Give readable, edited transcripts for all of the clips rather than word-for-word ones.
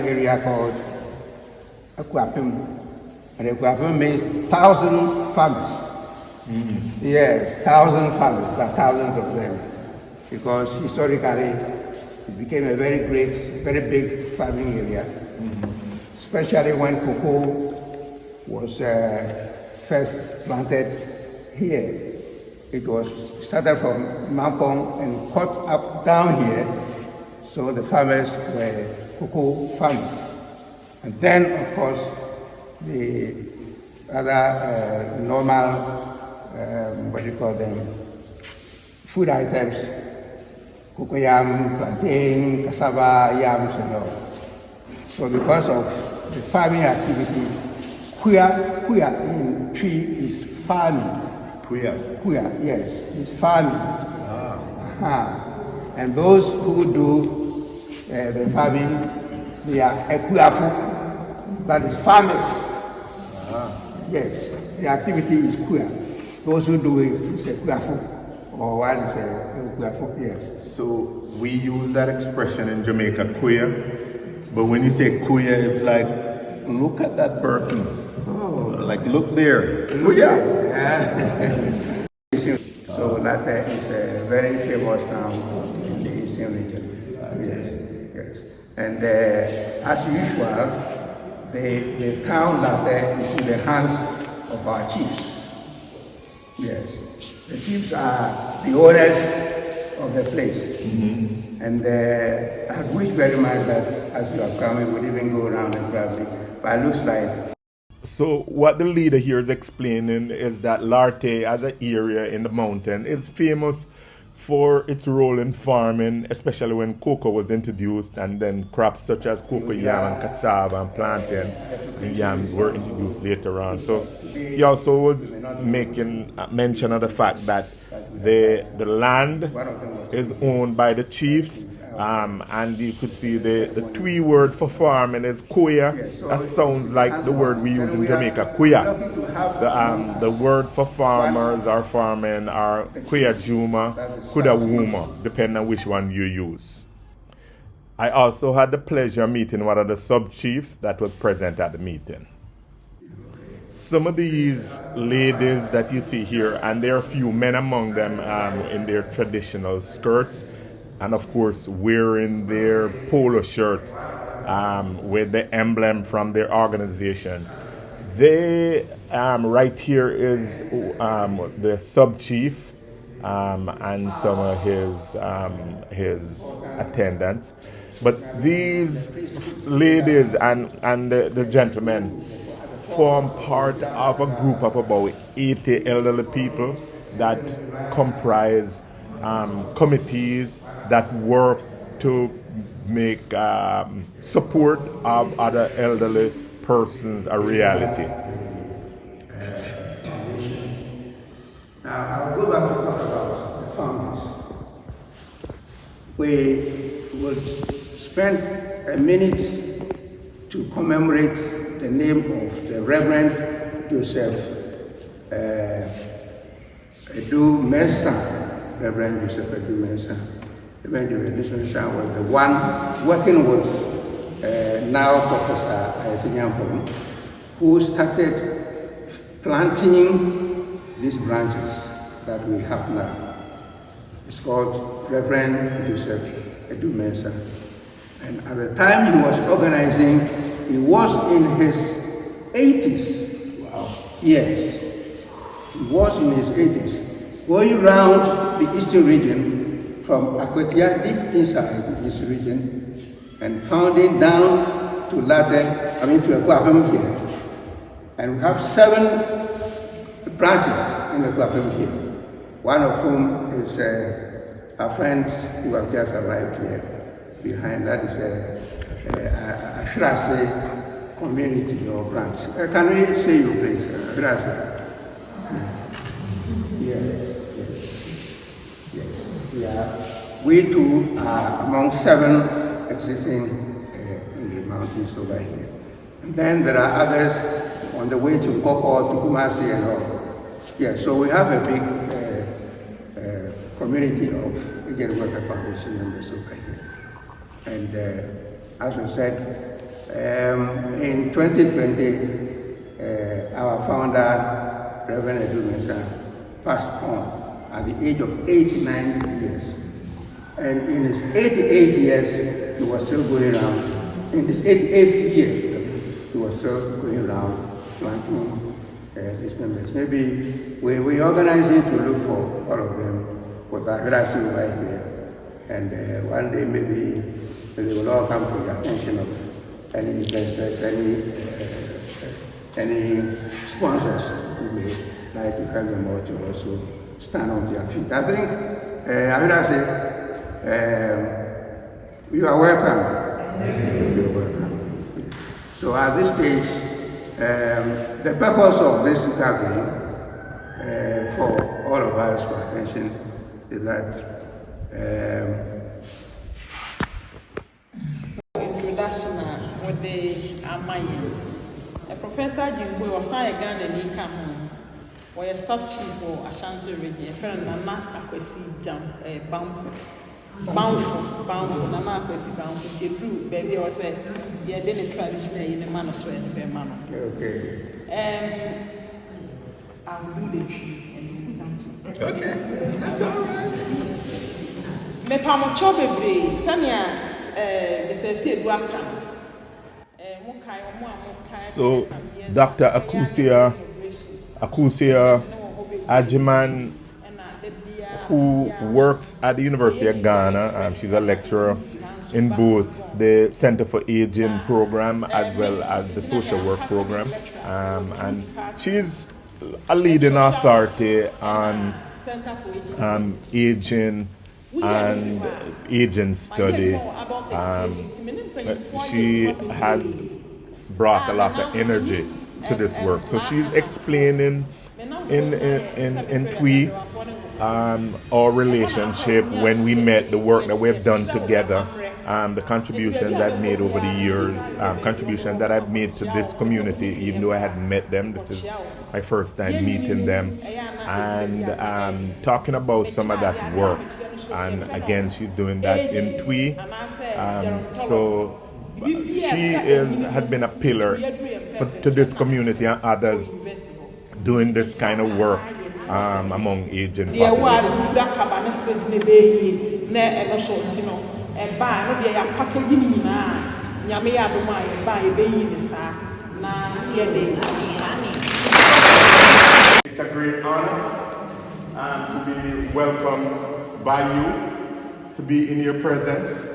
area called Akuapem. And Akuapem means 1,000 farmers. Yes, 1,000 farmers, there are thousands of them. Because historically, it became a very great, very big farming area. Especially when cocoa was first planted here. It was started from Mampong and cut up down here. So the farmers were cocoa farmers. And then, of course, the other normal, what do you call them, food items, cocoyam, plantain, cassava, yams, and all. So because of the farming activity, kuya in tree is farming. Kuya, yes, it's farming. And those who do the farming, they are ekuyafu, that is farmers. Yes, the activity is kuya. Those who do it is ekuyafu, or one is ekuyafu, yes. So we use that expression in Jamaica, kuya, but when you say kuya, it's like, look at that person. Like, look there. Kuya. So Larteh is a very famous town in the eastern region. Yes. And as usual, the town Larteh is in the hands of our chiefs. Yes. The chiefs are the owners of the place. And I wish very much that as you are coming, we would even go around and travel. But it looks like. So what the leader here is explaining is that Larteh as an area in the mountain is famous for its role in farming, especially when cocoa was introduced, and then crops such as cocoyam and cassava and plantain and yams were introduced later on. So he also was making mention of the fact that the land is owned by the chiefs. And you could see the Twi word for farming is kuya. That sounds like the word we use in Jamaica, kuya. The word for farmers or farming are kuya juma, kuda wuma, depending on which one you use. I also had the pleasure of meeting one of the sub-chiefs that was present at the meeting. Some of these ladies that you see here, and there are a few men among them in their traditional skirts, and of course wearing their polo shirt with the emblem from their organization. They, right here is the sub-chief and some of his attendants. But these ladies and the gentlemen form part of a group of about 80 elderly people that comprise committees that work to make support of other elderly persons a reality. Now, I'll go back to talk about the founders. We will spend a minute to commemorate the name of the Reverend Joseph Edu Mensah. Reverend Joseph Edu Mensah. Reverend Joseph Edu Mensah was the one working with now Professor Ayatollah, who started planting these branches that we have now. It's called Reverend Joseph Edu Mensah. And at the time he was organizing, he was in his 80s. Wow. Yes, he was in his 80s. Going around the eastern region, from Akwatia deep inside this region, and founding down to Larteh, to Akuapem here. And we have 7 branches in Akuapem here. One of whom is our friends who have just arrived here behind. That is I should say community or branch. Can we say your place? Yes. Yeah. We too are among 7 existing in the mountains over here. And then there are others on the way to Koko, to Kumasi and all. Yeah, so we have a big community of Agers Worker Foundation members over here. And as I said, In 2020, our founder, Reverend Edu Mensah, passed on at the age of 89 years. And in his 88 years, he was still going around. In his 88th year, he was still going around planting his members. Maybe we're organizing to look for all of them with that grassy right here. And one day maybe they will all come to the attention of any investors, any sponsors who may like to help them out to also stand on their feet. I think, I would say, you are welcome. You are welcome. So at this stage, the purpose of this gathering for all of us for attention is that introduction with the Amayan. Professor Jimbo was a Ghana ni come or a sub chief or Ashanti region, a friend Nana Akwesi Jam, a bountiful, Nana Akwesi bountiful. The blue baby was a yeah, then traditional in the manner so in the manner. okay. I'll do the tree and you put Okay, that's all right. me pamocho bebre sania Mr. Seduaka So Dr. Akusia Ajiman, who works at the University of Ghana, she's a lecturer in both the Center for Aging program as well as the social work program, and she's a leading authority on aging and aging study. She has brought a lot of energy to this work. So she's explaining in Twi our relationship when we met, the work that we've done together, the contributions I've made over the years, contributions that I've made to this community, even though I hadn't met them. This is my first time meeting them, and talking about some of that work. And again, she's doing that in Twi. So she has been a pillar to this community and others doing this kind of work among aging populations. It's a great honor to be welcomed by you, to be in your presence.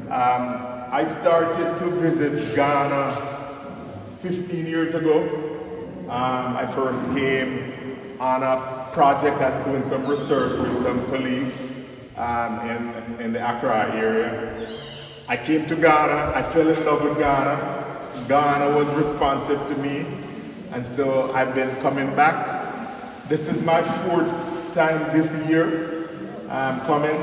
I started to visit Ghana 15 years ago. I first came on a project at doing some research with some colleagues in the Accra area. I came to Ghana, I fell in love with Ghana. Ghana was responsive to me, and so I've been coming back. This is my fourth time this year coming.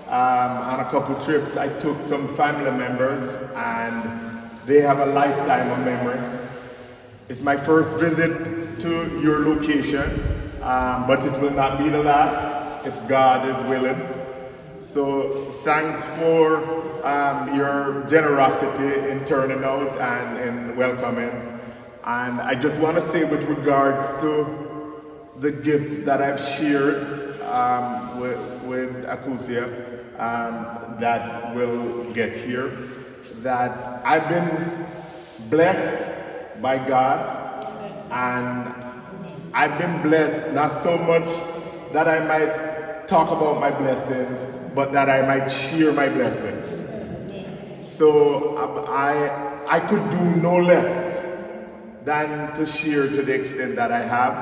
On a couple trips, I took some family members, and they have a lifetime of memory. It's my first visit to your location, but it will not be the last if God is willing. So thanks for your generosity in turning out and in welcoming. And I just want to say, with regards to the gifts that I've shared with Akusia, that will get here, that I've been blessed by God, and I've been blessed not so much that I might talk about my blessings, but that I might share my blessings. So I could do no less than to share to the extent that I have,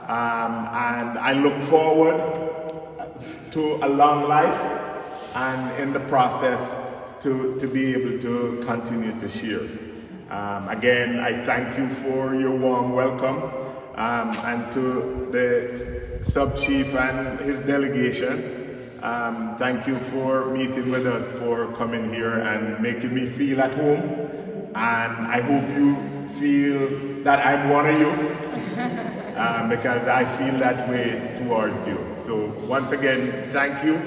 and I look forward to a long life, and in the process to be able to continue to share. Again, I thank you for your warm welcome, and to the sub-chief and his delegation, thank you for meeting with us, for coming here and making me feel at home, and I hope you feel that I'm one of you, because I feel that way towards you. So once again, thank you.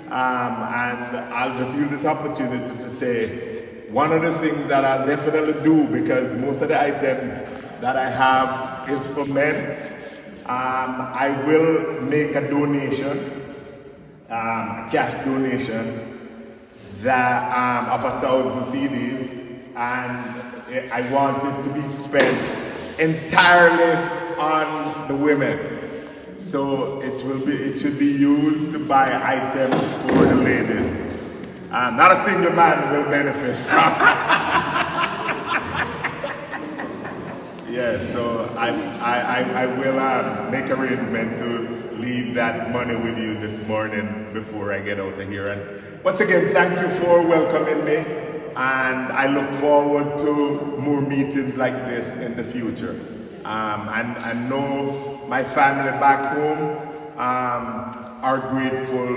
And I'll just use this opportunity to say, one of the things that I'll definitely do, because most of the items that I have is for men, I will make a donation, a cash donation that of 1,000 CDs, and I want it to be spent entirely on the women. So it should be used to buy items for the ladies. Not a single man will benefit from. Yeah, so I will make arrangement to leave that money with you this morning before I get out of here. And once again, thank you for welcoming me, and I look forward to more meetings like this in the future. And I know my family back home are grateful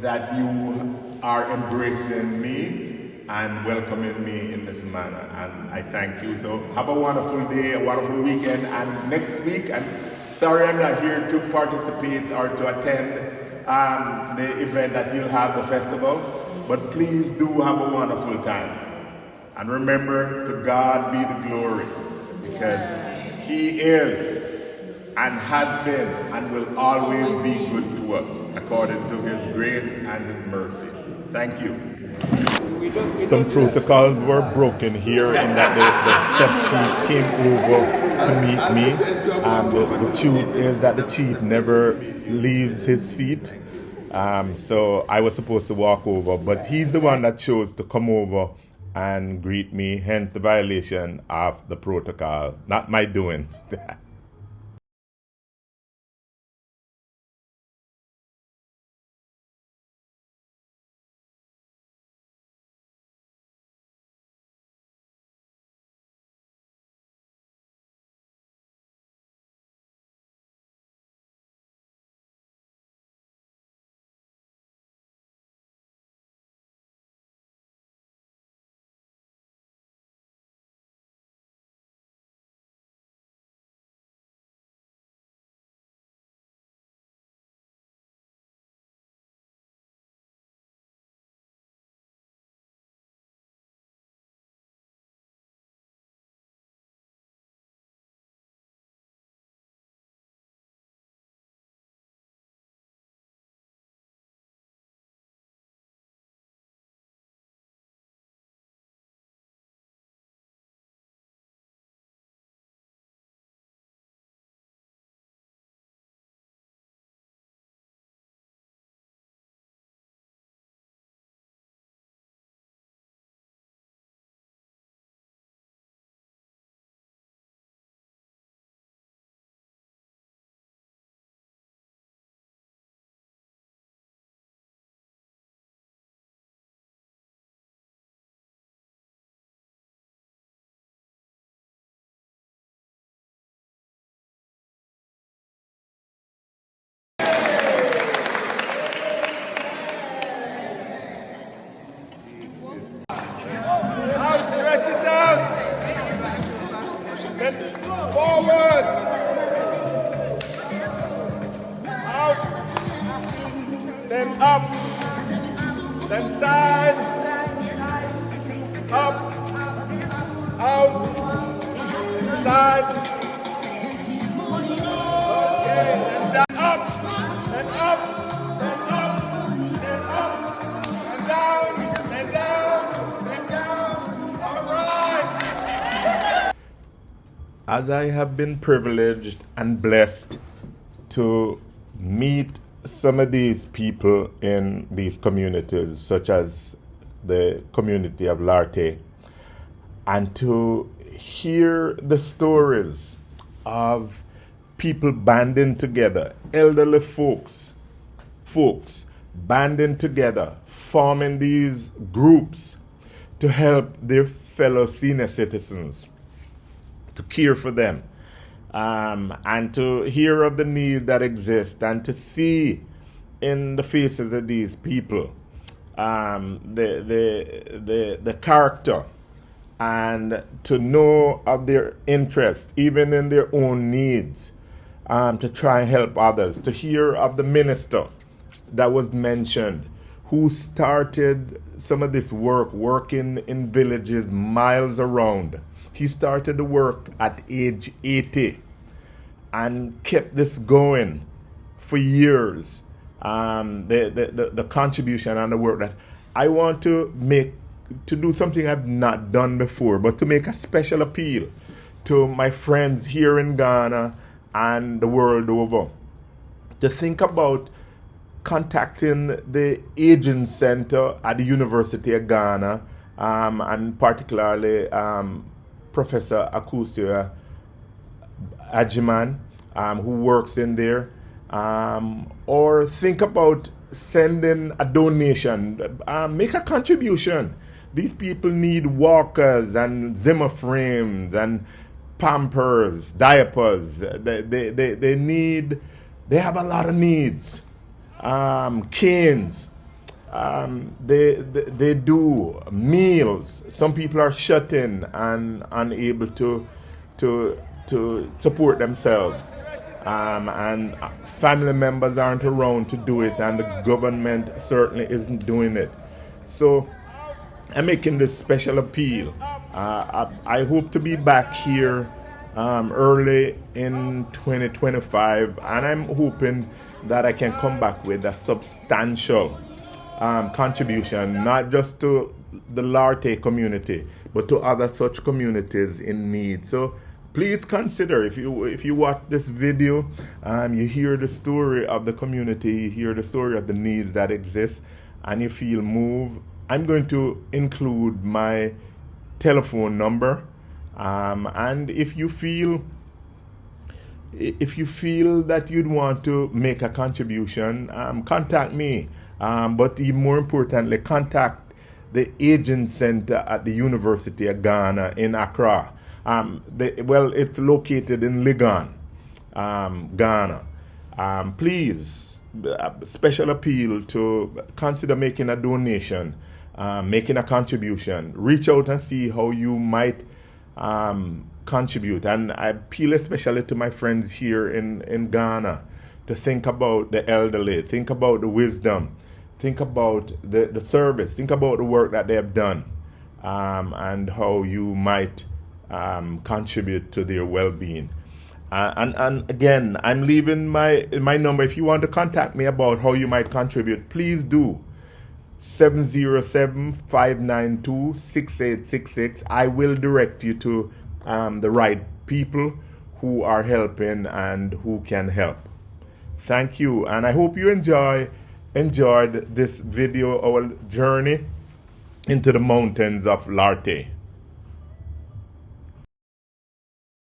that you are embracing me and welcoming me in this manner, and I thank you. So have a wonderful day, a wonderful weekend, and next week, and sorry I'm not here to participate or to attend the event that you'll have, the festival, but please do have a wonderful time. And remember, to God be the glory, because He is and has been and will always be good to us according to His grace and His mercy. Thank you. Some protocols were broken here in that the sub-chief came over to meet me. The truth is that the chief never leaves his seat. So I was supposed to walk over, but he's the one that chose to come over and greet me, hence the violation of the protocol. Not my doing. Forward! Out! Then up! Then side! Up! Out! Side! Okay, then down! Up! Then up! Then up! Then up! And down! And down! And down! All right! As I have been privileged and blessed to meet some of these people in these communities, such as the community of Larteh, and to hear the stories of people banding together, elderly folks banding together, forming these groups to help their fellow senior citizens, to care for them, and to hear of the need that exists, and to see in the faces of these people the character, and to know of their interest, even in their own needs, to try and help others, to hear of the minister that was mentioned, who started some of this work, working in villages miles around. He started the work at age 80 and kept this going for years. The contribution and the work that I want to make, to do something I've not done before, but to make a special appeal to my friends here in Ghana and the world over, to think about contacting the Agers Center at the University of Ghana, and particularly Professor Akustia Ajiman, who works in there, or think about sending a donation, make a contribution. These people need walkers and Zimmer frames and Pampers, diapers. They have a lot of needs. Canes. They do meals. Some people are shut in and unable to support themselves. And family members aren't around to do it, and the government certainly isn't doing it. So I'm making this special appeal. I hope to be back here early in 2025, and I'm hoping that I can come back with a substantial contribution, not just to the Larteh community, but to other such communities in need. So please consider, if you watch this video, you hear the story of the community, you hear the story of the needs that exist, and you feel moved, I'm going to include my telephone number, and if you feel that you'd want to make a contribution, contact me. But even more importantly, contact the Agers Center at the University of Ghana in Accra. It's located in Legon, Ghana. Please, special appeal to consider making a donation, making a contribution. Reach out and see how you might contribute. And I appeal especially to my friends here in Ghana to think about the elderly, think about the wisdom, think about the service, think about the work that they have done, and how you might contribute to their well-being. And again, I'm leaving my number. If you want to contact me about how you might contribute, please do. 707-592-6866. I will direct you to the right people who are helping and who can help. Thank you, and I hope you enjoyed this video, our journey into the mountains of Larteh.